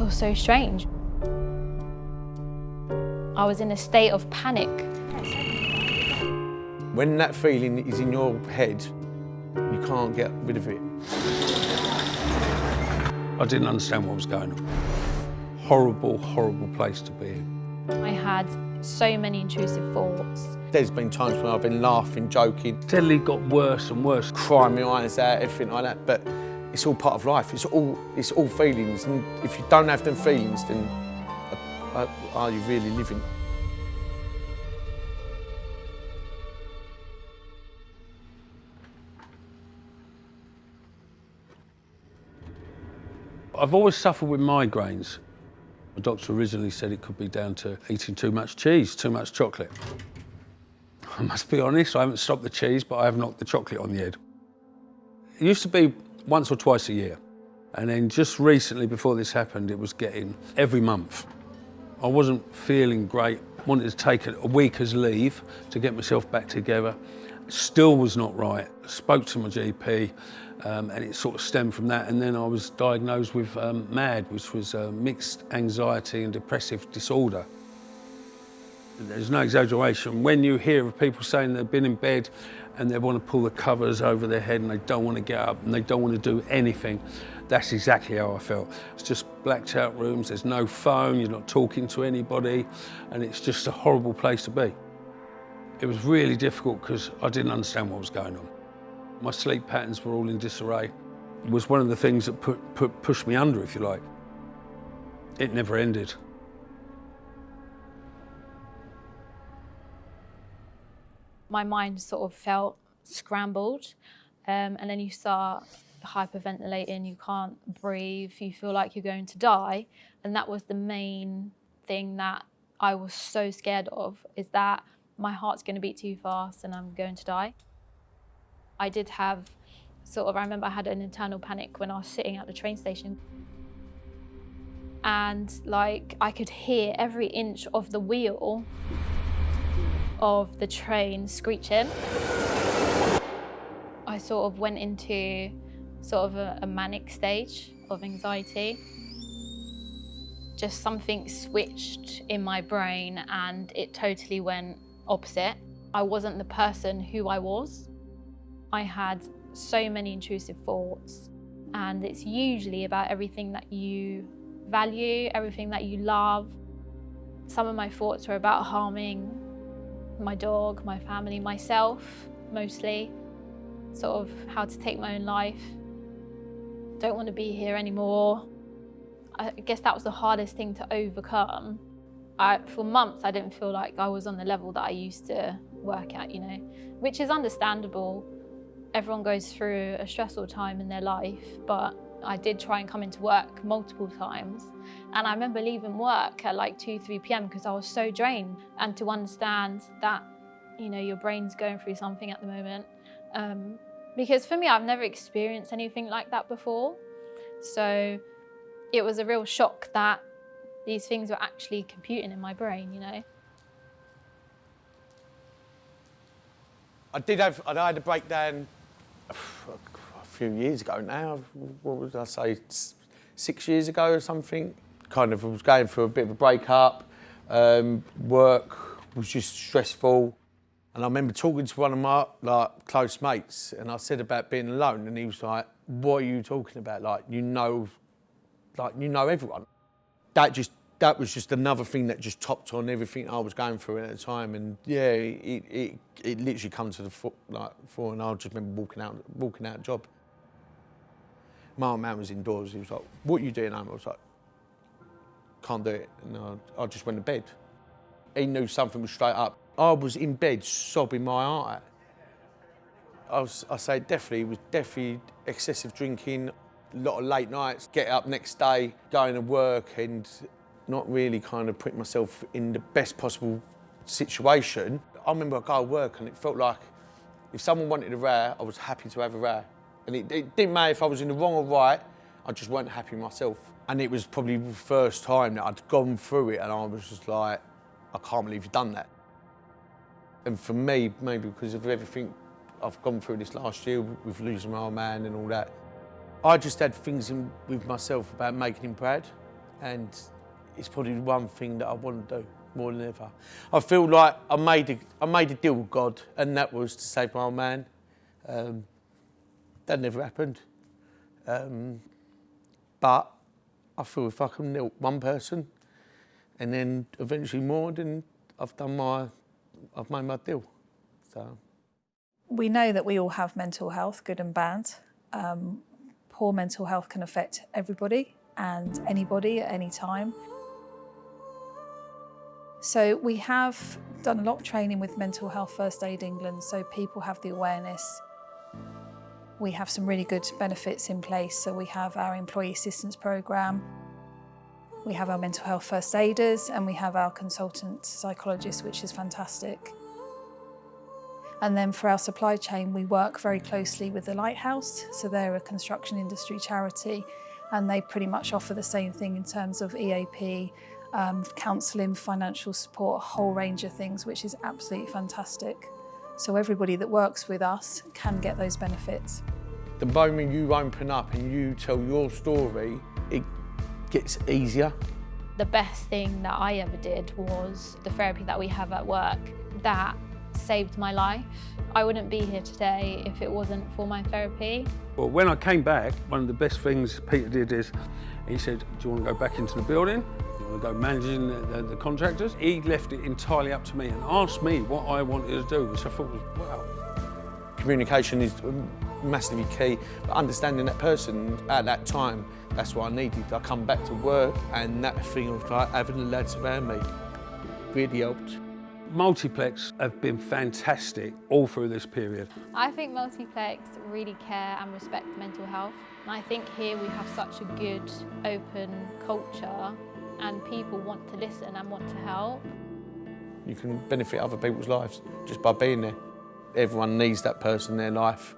feels so strange. I was in a state of panic. When that feeling is in your head, you can't get rid of it. I didn't understand what was going on. Horrible, horrible place to be in. I had so many intrusive thoughts. There's been times when I've been laughing, joking. Steadily got worse and worse. Crying my eyes out, everything like that, but it's all part of life. It's all feelings, and if you don't have them feelings, then are you really living? I've always suffered with migraines. The doctor originally said it could be down to eating too much cheese, too much chocolate. I must be honest, I haven't stopped the cheese, but I have knocked the chocolate on the head. It used to be once or twice a year. And then just recently, before this happened, it was getting every month. I wasn't feeling great. Wanted to take a week's leave to get myself back together. Still was not right. Spoke to my GP, and it sort of stemmed from that. And then I was diagnosed with MAD, which was mixed anxiety and depressive disorder. There's no exaggeration. When you hear of people saying they've been in bed and they want to pull the covers over their head and they don't want to get up and they don't want to do anything, that's exactly how I felt. It's just blacked out rooms, there's no phone, you're not talking to anybody, and it's just a horrible place to be. It was really difficult because I didn't understand what was going on. My sleep patterns were all in disarray. It was one of the things that pushed me under, if you like. It never ended. My mind sort of felt scrambled, and then you start hyperventilating, you can't breathe, you feel like you're going to die. And that was the main thing that I was so scared of, is that my heart's going to beat too fast and I'm going to die. I did have I remember I had an internal panic when I was sitting at the train station. And like, I could hear every inch of the wheel of the train screeching. I sort of went into a manic stage of anxiety. Just something switched in my brain and it totally went opposite. I wasn't the person who I was. I had so many intrusive thoughts, and it's usually about everything that you value, everything that you love. Some of my thoughts were about harming my dog, my family, myself, mostly. Sort of how to take my own life. Don't want to be here anymore. I guess that was the hardest thing to overcome. For months, I didn't feel like I was on the level that I used to work at, which is understandable. Everyone goes through a stressful time in their life, but I did try and come into work multiple times. And I remember leaving work at like 2, 3 p.m. because I was so drained. And to understand that, your brain's going through something at the moment. Because for me, I've never experienced anything like that before. So it was a real shock that these things were actually computing in my brain, I had a breakdown a few years ago now. What would I say, 6 years ago or something? Kind of was going through a bit of a breakup. Work was just stressful. And I remember talking to one of my close mates, and I said about being alone, and he was like, "What are you talking about? You know everyone." That was just another thing that just topped on everything I was going through at the time. And yeah, it literally come to the fore, and I just remember walking out the job. My old man was indoors. He was like, "What are you doing home?" I was like, "Can't do it." And I just went to bed. He knew something was straight up. I was in bed sobbing my heart out. I say it was definitely excessive drinking, a lot of late nights, get up next day, going to work and not really kind of putting myself in the best possible situation. I remember I go to work and it felt like if someone wanted a row, I was happy to have a row. And it didn't matter if I was in the wrong or right, I just weren't happy myself. And it was probably the first time that I'd gone through it and I was just like, I can't believe you've done that. And for me, maybe because of everything I've gone through this last year with losing my old man and all that, I just had things with myself about making him proud. and it's probably one thing that I want to do more than ever. I feel like I made a deal with God, and that was to save my old man. That never happened. But I feel if I can help one person, and then eventually more, then I've made my deal. So. We know that we all have mental health, good and bad. Poor mental health can affect everybody and anybody at any time. So we have done a lot of training with Mental Health First Aid England, so people have the awareness. We have some really good benefits in place. So we have our employee assistance programme, we have our mental health first aiders, and we have our consultant psychologists, which is fantastic. And then for our supply chain, we work very closely with the Lighthouse. So they're a construction industry charity, and they pretty much offer the same thing in terms of EAP, counselling, financial support, a whole range of things, which is absolutely fantastic. So everybody that works with us can get those benefits. The moment you open up and you tell your story, it gets easier. The best thing that I ever did was the therapy that we have at work. That saved my life. I wouldn't be here today if it wasn't for my therapy. Well, when I came back, one of the best things Peter did is, he said, do you want to go back into the building? Do you want to go managing the contractors? He left it entirely up to me and asked me what I wanted to do, which I thought was, wow. Communication is massively key, but understanding that person at that time, that's what I needed. I come back to work, and that thing of like having the lads around me really helped. Multiplex have been fantastic all through this period. I think Multiplex really care and respect mental health. And I think here we have such a good, open culture, and people want to listen and want to help. You can benefit other people's lives just by being there. Everyone needs that person in their life.